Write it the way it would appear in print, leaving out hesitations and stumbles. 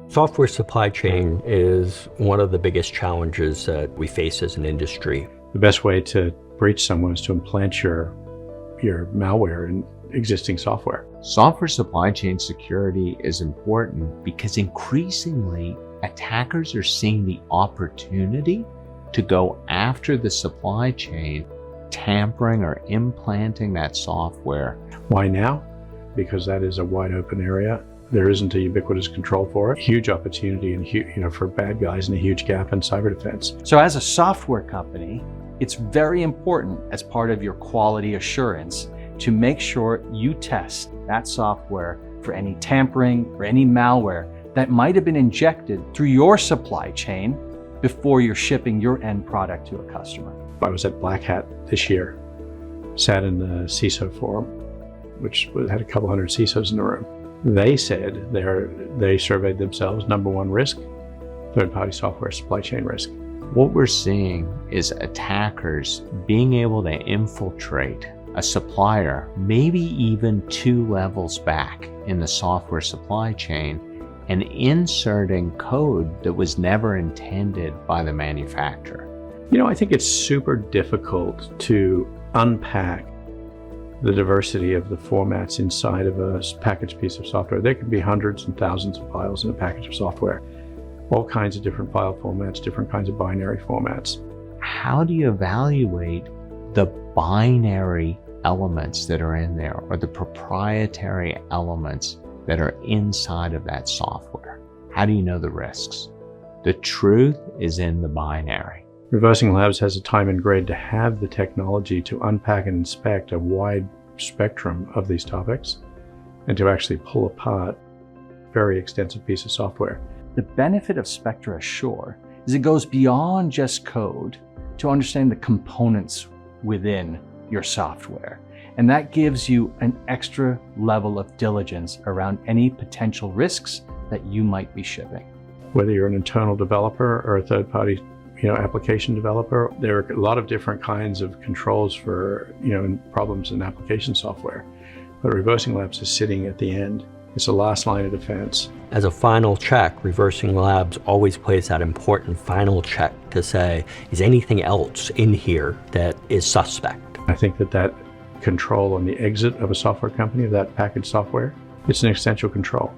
Software supply chain is one of the biggest challenges that we face as an industry. The best way to breach someone is to implant your malware in existing software. Software supply chain security is important because increasingly attackers are seeing the opportunity to go after the supply chain, tampering or implanting that software. Why now? Because that is a wide open area. There isn't a ubiquitous control for it. Huge opportunity and for bad guys and a huge gap in cyber defense. So as a software company, it's very important as part of your quality assurance to make sure you test that software for any tampering or any malware that might have been injected through your supply chain before you're shipping your end product to a customer. I was at Black Hat this year, sat in the CISO forum, which had a couple hundred CISOs in the room. They said they surveyed themselves, number one risk, third-party software supply chain risk. What we're seeing is attackers being able to infiltrate a supplier, maybe even 2 levels back in the software supply chain, and inserting code that was never intended by the manufacturer. I think it's super difficult to unpack the diversity of the formats inside of a packaged piece of software. There can be hundreds and thousands of files in a package of software, all kinds of different file formats, different kinds of binary formats. How do you evaluate the binary elements that are in there, or the proprietary elements that are inside of that software? How do you know the risks? The truth is in the binary. ReversingLabs has a time and grade to have the technology to unpack and inspect a wide spectrum of these topics and to actually pull apart a very extensive piece of software. The benefit of Spectra Assure is it goes beyond just code to understand the components within your software. And that gives you an extra level of diligence around any potential risks that you might be shipping. Whether you're an internal developer or a third-party application developer, there are a lot of different kinds of controls for problems in application software. But ReversingLabs is sitting at the end. It's the last line of defense. As a final check, ReversingLabs always plays that important final check to say, is anything else in here that is suspect? I think that control on the exit of a software company, of that packaged software, it's an essential control.